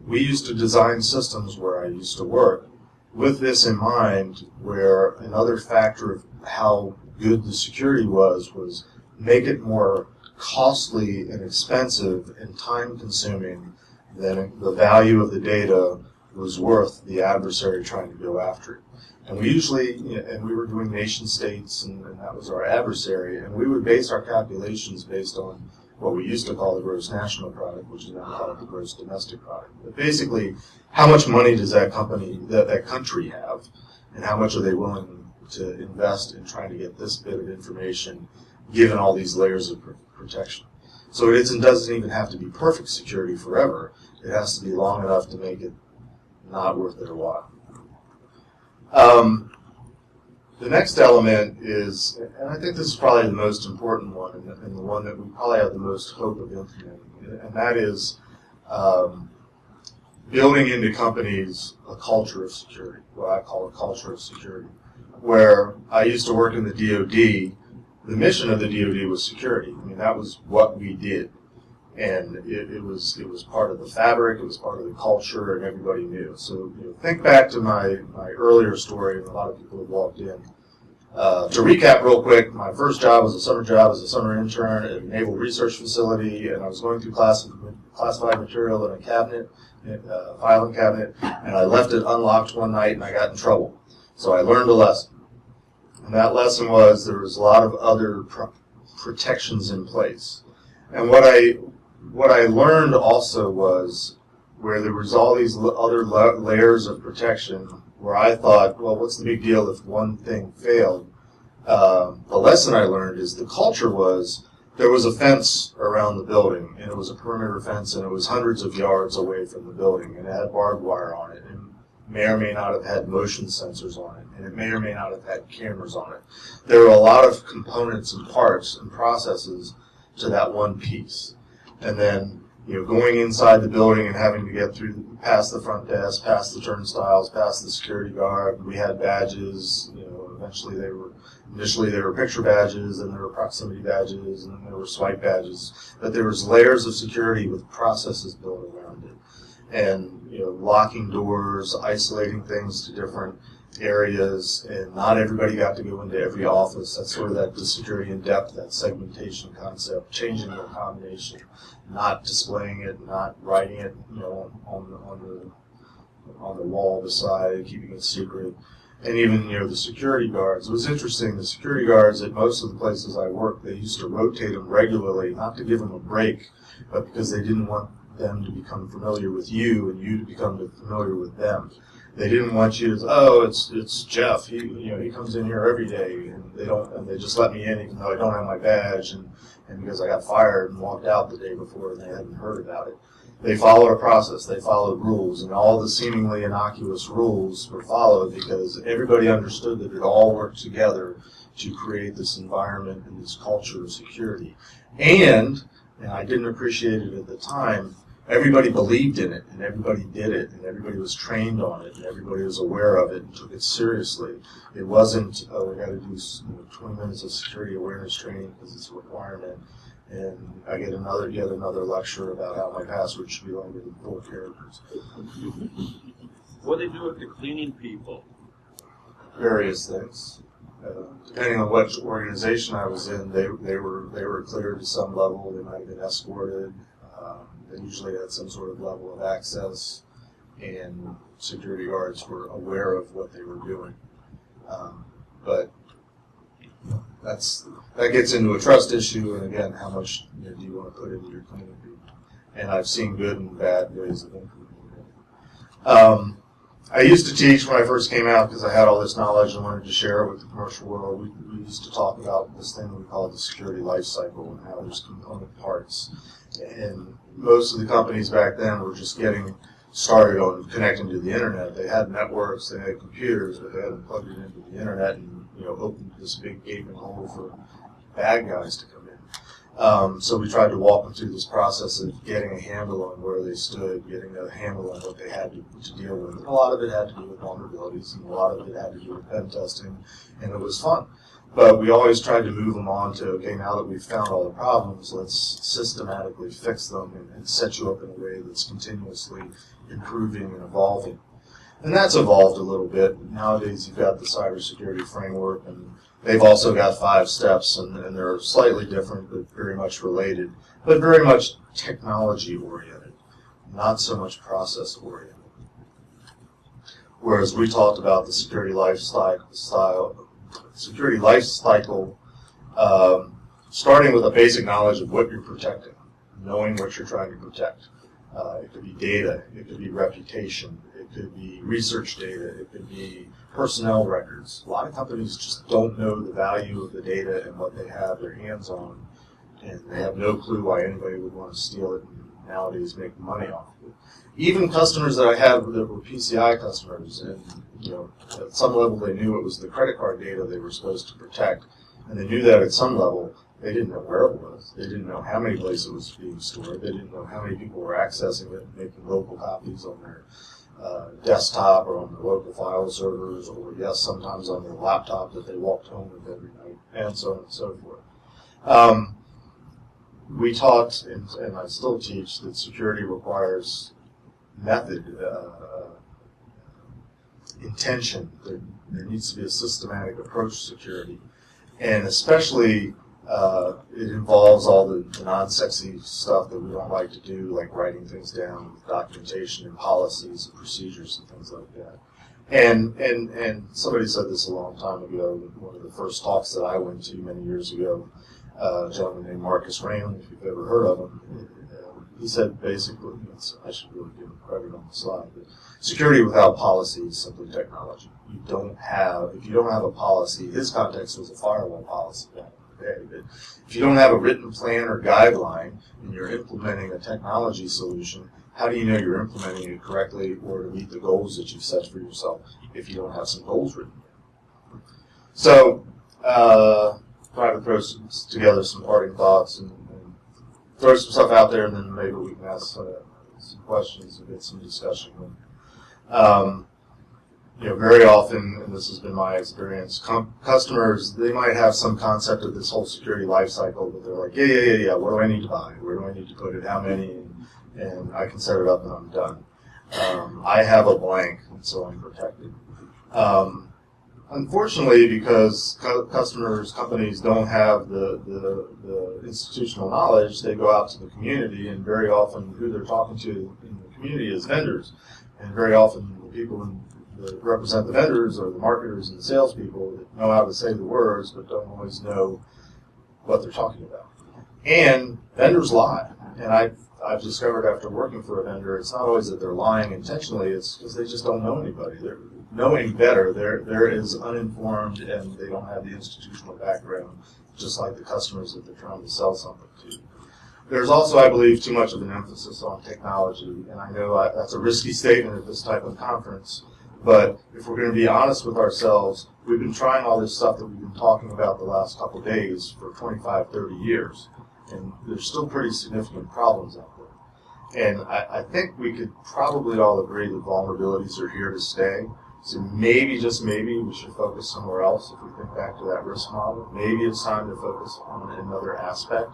We used to design systems where I used to work with this in mind, where another factor of how good the security was make it more costly and expensive and time-consuming than the value of the data was worth the adversary trying to go after it. And we usually, and we were doing nation states, and that was our adversary, and we would base our calculations based on what we used to call the gross national product, which is now called the gross domestic product. But basically, how much money does that country have, and how much are they willing to invest in trying to get this bit of information, given all these layers of protection? So it doesn't even have to be perfect security forever. It has to be long enough to make it not worth their while. The next element is, and I think this is probably the most important one, and the one that we probably have the most hope of implementing, and that is building into companies a culture of security, what I call a culture of security. Where I used to work in the DoD, the mission of the DoD was security. I mean, that was what we did. And it was part of the fabric, it was part of the culture, and everybody knew. So think back to my earlier story, and a lot of people have walked in. To recap real quick, my first job was a summer job as a summer intern at a naval research facility, and I was going through classified material in a cabinet, filing cabinet, and I left it unlocked one night and I got in trouble. So I learned a lesson. And that lesson was there was a lot of other protections in place. And what I learned also was where there was all these other layers of protection where I thought, well, what's the big deal if one thing failed? The lesson I learned is the culture was there was a fence around the building, and it was a perimeter fence, and it was hundreds of yards away from the building, and it had barbed wire on it, and may or may not have had motion sensors on it, and it may or may not have had cameras on it. There were a lot of components and parts and processes to that one piece. And then, going inside the building and having to get through, past the front desk, past the turnstiles, past the security guard. We had badges, initially they were picture badges, and there were proximity badges, and then there were swipe badges. But there was layers of security with processes built around it. And, locking doors, isolating things to different areas, and not everybody got to go into every office. That's sort of that security in depth, that segmentation concept, changing the combination, not displaying it, not writing it, on the wall beside, keeping it secret. And even, the security guards. It was interesting, the security guards at most of the places I worked, they used to rotate them regularly, not to give them a break, but because they didn't want them to become familiar with you and you to become familiar with them. They didn't want you to, it's Jeff. He comes in here every day, and they just let me in even though I don't have my badge, and because I got fired and walked out the day before and they hadn't heard about it. They followed a process. They followed rules, and all the seemingly innocuous rules were followed because everybody understood that it all worked together to create this environment and this culture of security. And I didn't appreciate it at the time, everybody believed in it, and everybody did it, and everybody was trained on it, and everybody was aware of it and took it seriously. It wasn't, we got to do 20 minutes of security awareness training because it's a requirement, and I get yet another lecture about how my password should be longer than 4 characters. What do they do with the cleaning people? Various things. Depending on which organization I was in, they were cleared to some level. They might have been escorted. They usually had some sort of level of access, and security guards were aware of what they were doing. But that gets into a trust issue, and again, how much do you want to put into your cleaning people? And I've seen good and bad ways of improving it. I used to teach when I first came out because I had all this knowledge and wanted to share it with the commercial world. We used to talk about this thing we call the security life cycle and how there's component parts. And most of the companies back then were just getting started on connecting to the internet. They had networks, they had computers, but they hadn't plugged it into the internet and opened this big gaping hole for bad guys to come in. So we tried to walk them through this process of getting a handle on where they stood, getting a handle on what they had to deal with. And a lot of it had to do with vulnerabilities, and a lot of it had to do with pen testing, and it was fun. But we always tried to move them on to, okay, now that we've found all the problems, let's systematically fix them and set you up in a way that's continuously improving and evolving. And that's evolved a little bit. Nowadays you've got the cybersecurity framework, and they've also got 5 steps, and they're slightly different but very much related, but very much technology-oriented, not so much process-oriented. Whereas we talked about the security life cycle, starting with a basic knowledge of what you're protecting, knowing what you're trying to protect. It could be data, it could be reputation, it could be research data, it could be personnel records. A lot of companies just don't know the value of the data and what they have their hands on and they have no clue why anybody would want to steal it and nowadays make money off of it. Even customers that I had that were PCI customers, and at some level they knew it was the credit card data they were supposed to protect, and they knew that at some level. They didn't know where it was. They didn't know how many places it was being stored. They didn't know how many people were accessing it and making local copies on their desktop or on the local file servers, or yes, sometimes on their laptop that they walked home with every night, and so on and so forth. We taught, and I still teach, that security requires method, intention. There needs to be a systematic approach to security, and especially it involves all the non-sexy stuff that we don't like to do, like writing things down, documentation and policies and procedures and things like that. And somebody said this a long time ago, one of the first talks that I went to many years ago, a gentleman named Marcus Raymond, if you've ever heard of him, he said basically, I should really give him credit on the slide, but security without policy is simply technology. If you don't have a policy, his context was a firewall policy back in the day, but if you don't have a written plan or guideline and you're implementing a technology solution, how do you know you're implementing it correctly or to meet the goals that you've set for yourself if you don't have some goals written? So, try to throw together some parting thoughts and throw some stuff out there, and then maybe we can ask some questions and get some discussion going. Very often, and this has been my experience, customers, they might have some concept of this whole security life cycle, but they're like, yeah, what do I need to buy? Where do I need to put it? How many? And I can set it up and I'm done. I have a blank, and so I'm protected. Unfortunately, because companies don't have the institutional knowledge, they go out to the community, and very often who they're talking to in the community is vendors. And very often the people that represent the vendors are the marketers and the salespeople that know how to say the words but don't always know what they're talking about. And vendors lie. And I've discovered after working for a vendor, it's not always that they're lying intentionally, it's because they just don't know anybody. They're knowing better. They're as uninformed, and they don't have the institutional background, just like the customers that they're trying to sell something to. There's also, I believe, too much of an emphasis on technology, and I know that's a risky statement at this type of conference, but if we're going to be honest with ourselves, we've been trying all this stuff that we've been talking about the last couple of days for 25, 30 years, and there's still pretty significant problems out there. And I think we could probably all agree that vulnerabilities are here to stay. So maybe, just maybe, we should focus somewhere else if we think back to that risk model. Maybe it's time to focus on another aspect.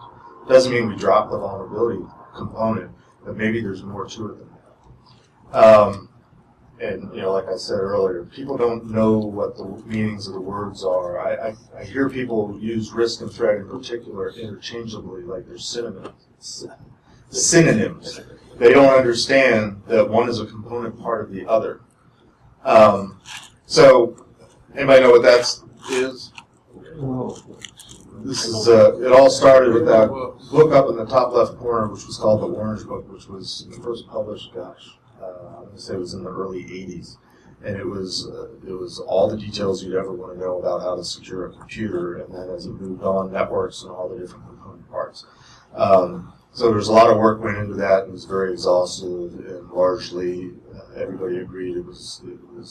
Doesn't mean we drop the vulnerability component, but maybe there's more to it than that. And, like I said earlier, people don't know what the meanings of the words are. I hear people use risk and threat in particular interchangeably, like they're synonyms. They don't understand that one is a component part of the other. So, anybody know what that is? This is, it all started with that book up in the top left corner, which was called the Orange Book, which was first published, I'm going to say it was in the early 80s. And it was all the details you'd ever want to know about how to secure a computer, and then as it moved on, networks and all the different component parts. So there's a lot of work went into that. It was very exhaustive, and largely everybody agreed it was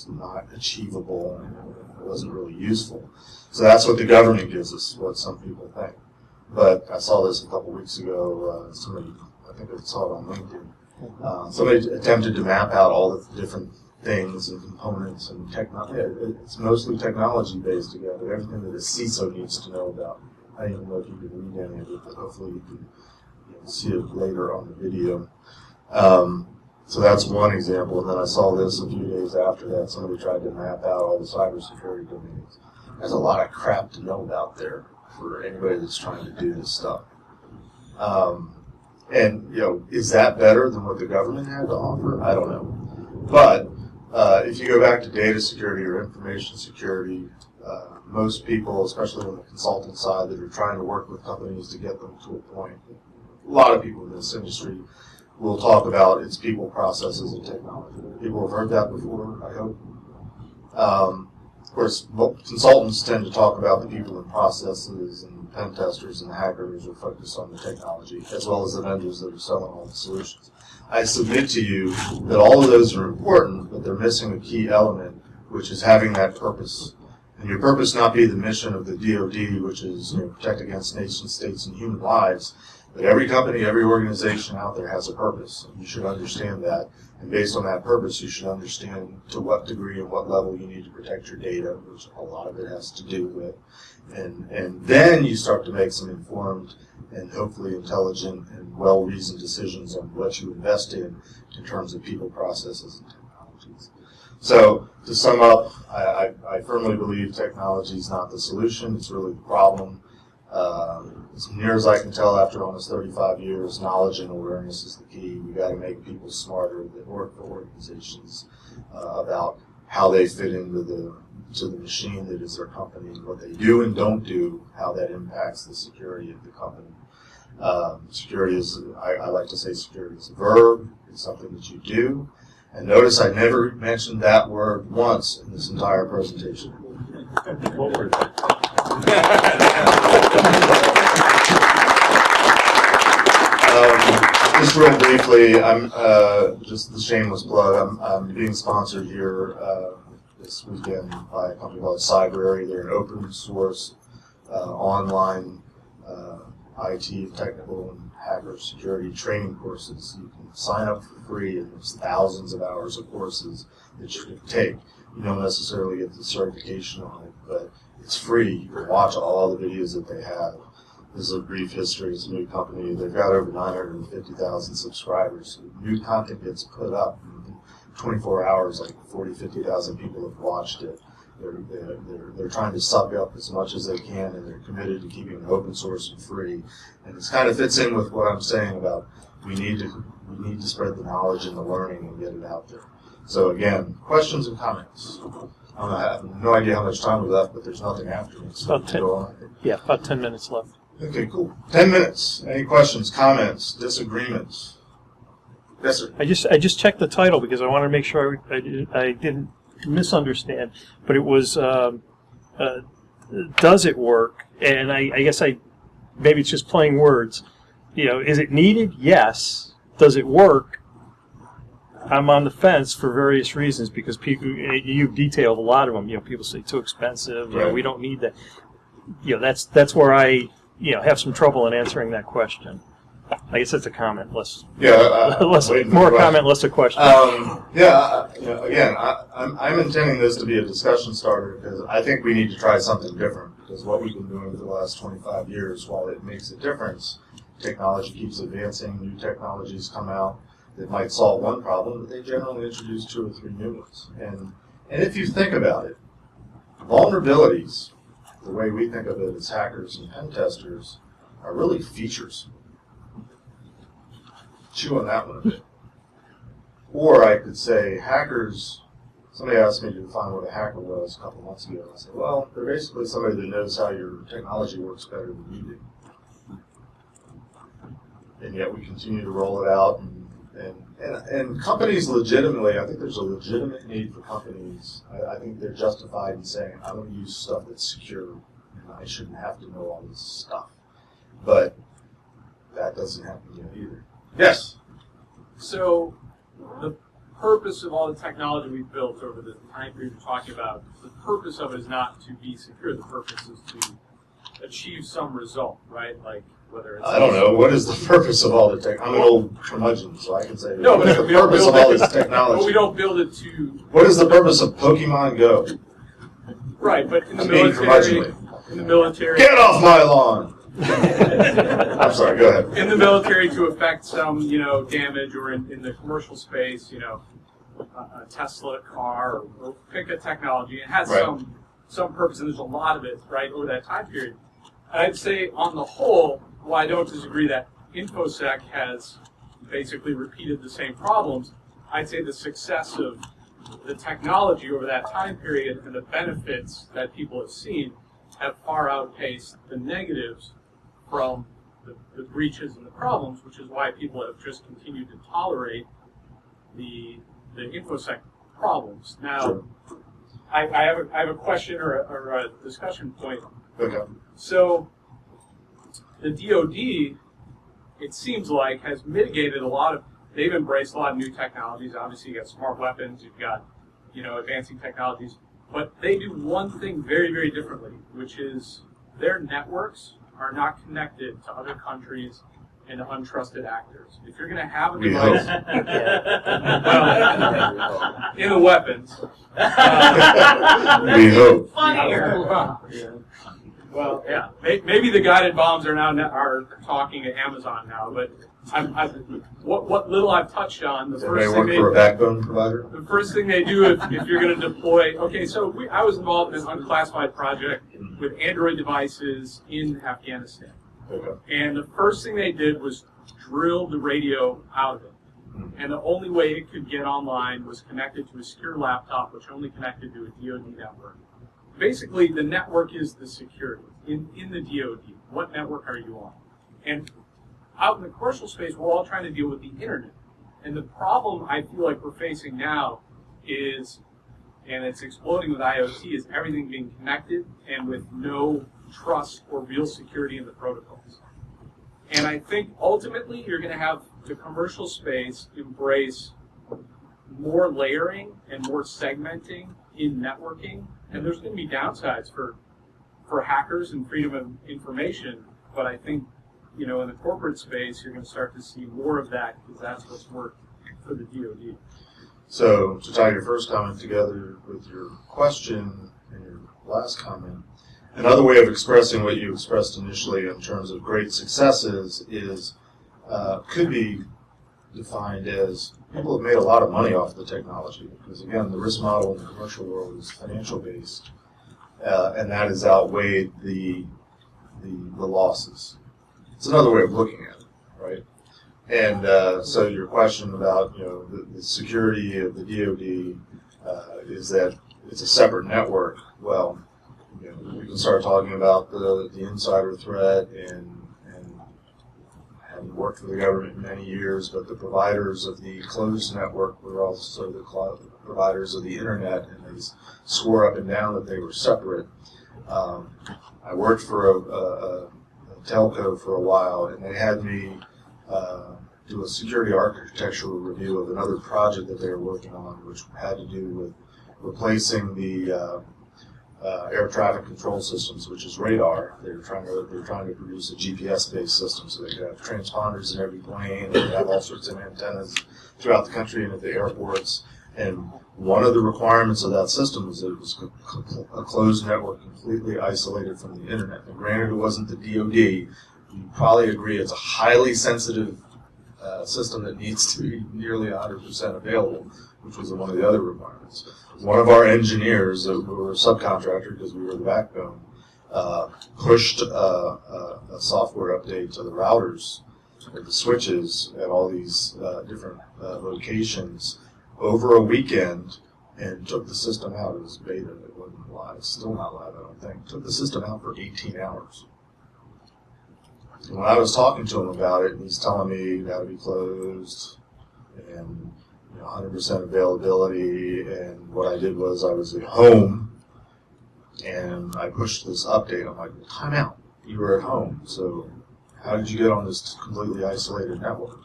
not achievable and it wasn't really useful. So that's what the government gives us, what some people think. But I saw this a couple weeks ago. Somebody, I think I saw it on LinkedIn. Somebody attempted to map out all the different things and components and technology. It's mostly technology based together. Everything that a CISO needs to know about. I don't even know if you can read any of it, but hopefully you can see it later on the video. So that's one example. And then I saw this a few days after that. Somebody tried to map out all the cybersecurity domains. There's a lot of crap to know about there for anybody that's trying to do this stuff. And, is that better than what the government had to offer? I don't know. But if you go back to data security or information security, most people, especially on the consultant side that are trying to work with companies to get them to a point, a lot of people in this industry will talk about its people, processes, and technology. People have heard that before, I hope. Of course, consultants tend to talk about the people and processes and pen testers and hackers are focused on the technology, as well as the vendors that are selling all the solutions. I submit to you that all of those are important, but they're missing a key element, which is having that purpose. And your purpose not be the mission of the DoD, which is protect against nation states and human lives, but every company, every organization out there has a purpose. You should understand that. And based on that purpose, you should understand to what degree and what level you need to protect your data, which a lot of it has to do with. And then you start to make some informed and hopefully intelligent and well-reasoned decisions on what you invest in terms of people, processes, and technologies. So to sum up, I firmly believe technology is not the solution. It's really the problem. As near as I can tell, after almost 35 years, knowledge and awareness is the key. We got to make people smarter that work for organizations about how they fit into the machine that is their company, what they do and don't do, how that impacts the security of the company. Security is, I like to say security is a verb. It's something that you do. And notice I never mentioned that word once in this entire presentation. What word? Just real briefly, I'm just the shameless plug. I'm being sponsored here this weekend by a company called Cyberary. They're an open source online IT, technical, and hacker security training courses. You can sign up for free, and there's thousands of hours of courses that you can take. You don't necessarily get the certification on it, but it's free. You can watch all the videos that they have. This is a brief history. It's a new company. They've got over 950,000 subscribers. So new content gets put up in 24 hours, like 50,000 people have watched it. They're trying to suck up as much as they can, and they're committed to keeping it open source and free. And this kind of fits in with what I'm saying about we need to spread the knowledge and the learning and get it out there. So again, questions and comments. I have no idea how much time we left, but there's nothing after me. So About 10 minutes left. Okay, cool. 10 minutes. Any questions, comments, disagreements? Yes, sir. I just checked the title because I wanted to make sure I didn't misunderstand. But it was does it work? And I guess maybe it's just playing words. Is it needed? Yes. Does it work? I'm on the fence for various reasons because people, you've detailed a lot of them. People say too expensive. Right. We don't need that. That's where I have some trouble in answering that question. I guess that's a comment, less more a comment, less a question. Again, I'm intending this to be a discussion starter because I think we need to try something different because what we've been doing for the last 25 years, while it makes a difference, technology keeps advancing, new technologies come out that might solve one problem, but they generally introduce 2 or 3 new ones. And if you think about it, vulnerabilities, the way we think of it as hackers and pen testers, are really features. Chew on that one a bit. Or I could say hackers, somebody asked me to define what a hacker was a couple months ago. I said, well, they're basically somebody that knows how your technology works better than you do. And yet we continue to roll it out. And companies legitimately, I think there's a legitimate need for companies. I think they're justified in saying, I want to use stuff that's secure, and I shouldn't have to know all this stuff. But that doesn't happen yet either. Yes? So the purpose of all the technology we've built over the time period you're talking about, the purpose of it is not to be secure. The purpose is to achieve some result, right? Like whether it's... I don't know. What is the purpose of all the tech? I'm an old curmudgeon, so I can say, no, what is the purpose of all this technology? But we don't build it to... What is the purpose of Pokemon Go? Right, but in the military... Get off my lawn! I'm sorry, go ahead. In the military to affect some, damage, or in the commercial space, a Tesla car, or pick a technology. It has some purpose, and there's a lot of it, right, over that time period. I'd say, on the whole, while I don't disagree that InfoSec has basically repeated the same problems, I'd say the success of the technology over that time period and the benefits that people have seen have far outpaced the negatives from the breaches and the problems, which is why people have just continued to tolerate the InfoSec problems. Now, Sure. I have a question or a discussion point. Okay. So, the DoD, it seems like, has mitigated a lot of. They've embraced a lot of new technologies. Obviously, you got smart weapons, you've got, advancing technologies. But they do one thing very, very differently, which is their networks are not connected to other countries and untrusted actors. If you're going to have a device, well, in the weapons, We hope. well, yeah, maybe the guided bombs are talking to Amazon now, but what little I've touched on, the Everybody first work thing for a backbone provider? the first thing they do if you're going to deploy, I was involved in an unclassified project with Android devices in Afghanistan. Okay. And the first thing they did was drill the radio out of it. And the only way it could get online was connected to a secure laptop, which only connected to a DoD network. Basically, the network is the security in the DoD. What network are you on? And out in the commercial space, we're all trying to deal with the internet. And the problem I feel like we're facing now is, and it's exploding with IoT, is everything being connected and with no trust or real security in the protocols. And I think ultimately you're going to have the commercial space embrace more layering and more segmenting in networking. And there's going to be downsides for hackers and freedom of information. But I think, in the corporate space, you're going to start to see more of that because that's what's worked for the DoD. So, to tie your first comment together with your question and your last comment, another way of expressing what you expressed initially in terms of great successes is could be defined as people have made a lot of money off the technology because, again, the risk model in the commercial world is financial based, and that has outweighed the losses. It's another way of looking at it, right? And so your question about the security of the DoD is that it's a separate network. Well, we can start talking about the insider threat and having worked for the government many years, but the providers of the closed network were also the providers of the internet, and they swore up and down that they were separate. I worked for a telco for a while, and they had me do a security architectural review of another project that they were working on, which had to do with replacing the air traffic control systems, which is radar. They're trying to produce a GPS-based system, so they could have transponders in every plane, and they have all sorts of antennas throughout the country and at the airports. And one of the requirements of that system was that it was a closed network, completely isolated from the internet. And granted, it wasn't the DoD. You probably agree it's a highly sensitive system that needs to be nearly 100% available, which was one of the other requirements. One of our engineers, who were a subcontractor because we were the backbone, pushed a software update to the routers or the switches at all these different locations over a weekend and took the system out. It was beta. It wasn't live. It's still not live, I don't think. Took the system out for 18 hours. And when I was talking to him about it, and he's telling me it got to be closed and 100% availability, and what I did was I was at home and I pushed this update. I'm like, time out. You were at home, so how did you get on this completely isolated network?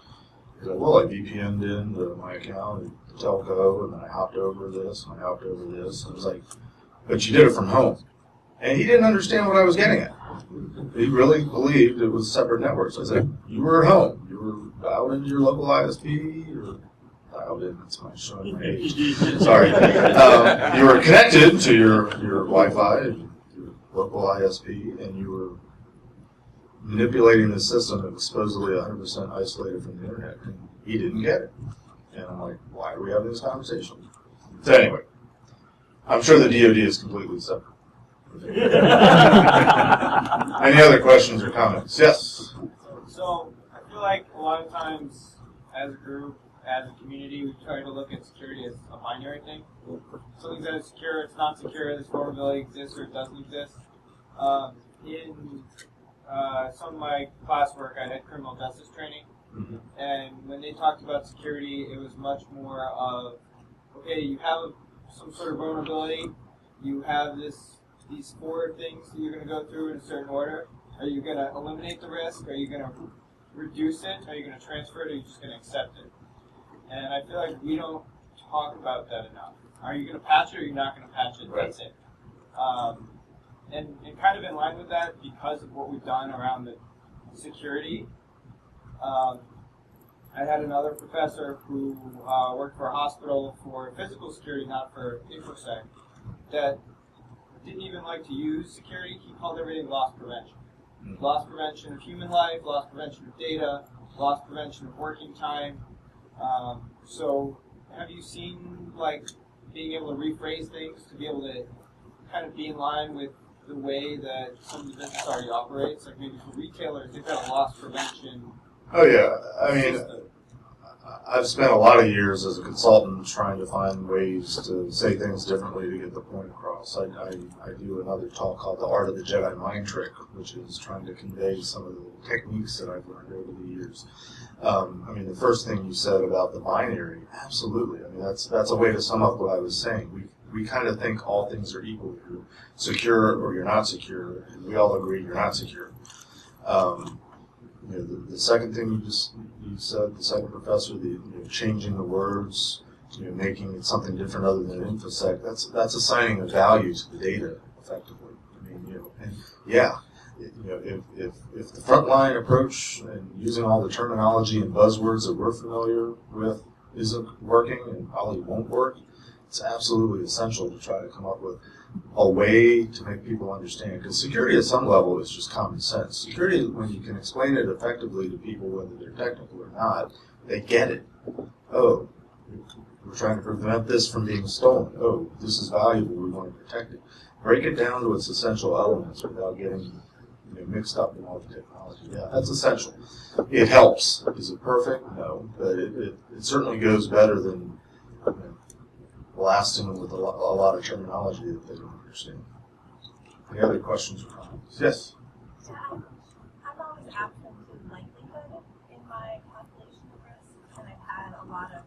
He's like, well, I VPN'd into my account at the telco, and then I hopped over this, and I hopped over this. And I was like, but you did it from home. And he didn't understand what I was getting at. He really believed it was separate networks. I said, you were at home. You were dialed into your local ISP, or dialed in, that's my showing my age. Sorry. You were connected to your Wi-Fi, your local ISP, and you were manipulating the system that was supposedly 100% isolated from the internet, and he didn't get it. And I'm like, why are we having this conversation? So anyway, I'm sure the DoD is completely separate. Any other questions or comments? Yes? So I feel like a lot of times as a group, as a community, we try to look at security as a binary thing. Something's either secure, it's not secure, this vulnerability exists or it doesn't exist. In some of my classwork, I had criminal justice training, and when they talked about security, it was much more of, okay, you have some sort of vulnerability, you have these 4 things that you're going to go through in a certain order, Are you going to eliminate the risk? Are you going to reduce it? Are you going to transfer it? Or are you just going to accept it? And I feel like we don't talk about that enough. Are you going to patch it or are you not going to patch it? Right. That's it. And kind of in line with that, because of what we've done around the security, I had another professor who worked for a hospital for physical security, not for InfoSec, that didn't even like to use security. He called everything loss prevention. Loss prevention of human life, loss prevention of data, loss prevention of working time. So have you seen like being able to rephrase things to be able to kind of be in line with the way that some of the business already operates? Like maybe for retailers, they've got a loss prevention Oh yeah, I mean, system. I've spent a lot of years as a consultant trying to find ways to say things differently to get the point across. I do another talk called The Art of the Jedi Mind Trick, which is trying to convey some of the techniques that I've learned over the years. I mean, the first thing you said about the binary, absolutely. I mean, that's a way to sum up what I was saying. We kind of think all things are equal. You're secure or you're not secure, and we all agree you're not secure. You know, the second thing you said, the second professor, changing the words, making it something different other than InfoSec. That's assigning a value to the data effectively. I mean, and yeah, if the frontline approach and using all the terminology and buzzwords that we're familiar with isn't working and probably won't work, it's absolutely essential to try to come up with a way to make people understand. Because security at some level is just common sense. Security, when you can explain it effectively to people, whether they're technical or not, they get it. Oh, we're trying to prevent this from being stolen. Oh, this is valuable, we want to protect it. Break it down to its essential elements without getting mixed up in all the technology. Yeah, that's essential. It helps. Is it perfect? No, but it certainly goes better than blasting them with a lot of terminology that they don't understand. Any other questions or comments? Yes? So I'm always absent to likelihood in my calculation of risk, and I've had a lot of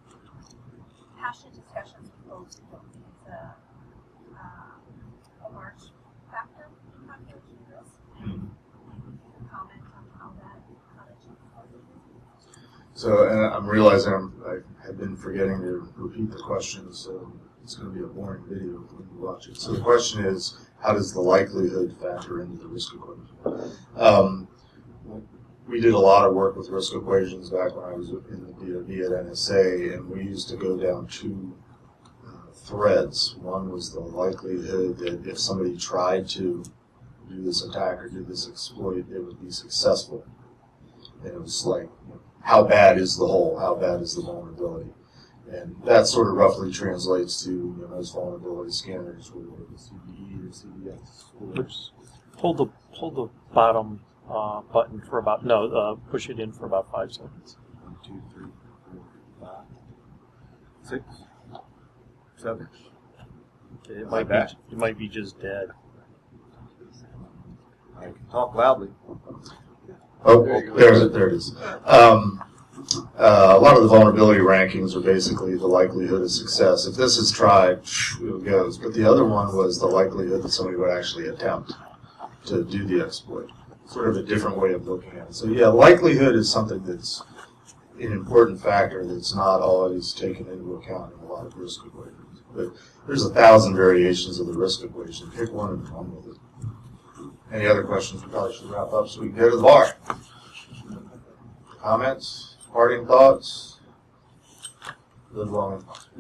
passionate discussions with folks who don't think it's a large factor in calculation of risk. And maybe you can comment on how that changes. So, and I'm realizing I have been forgetting to repeat the question, so it's going to be a boring video when you watch it. So the question is, how does the likelihood factor into the risk equation? We did a lot of work with risk equations back when I was in the DoD at NSA, and we used to go down two threads. One was the likelihood that if somebody tried to do this attack or do this exploit, it would be successful. And it was like, how bad is the hole? How bad is the vulnerability? And that sort of roughly translates to those vulnerability scanners, whether it was CVE or CVS. Oops. Hold the bottom button for about push it in for about 5 seconds. 1, 2, 3, 4, 5, 6, 7. Okay, it My might be just dead. I can talk loudly. Oh, there it is. A lot of the vulnerability rankings are basically the likelihood of success. If this is tried, it goes. But the other one was the likelihood that somebody would actually attempt to do the exploit. Sort of a different way of looking at it. So yeah, likelihood is something that's an important factor that's not always taken into account in a lot of risk equations. But there's 1,000 variations of the risk equation. Pick one and run with it. Any other questions? We probably should wrap up so we can go to the bar. Comments? Parting thoughts? Live long and prosper.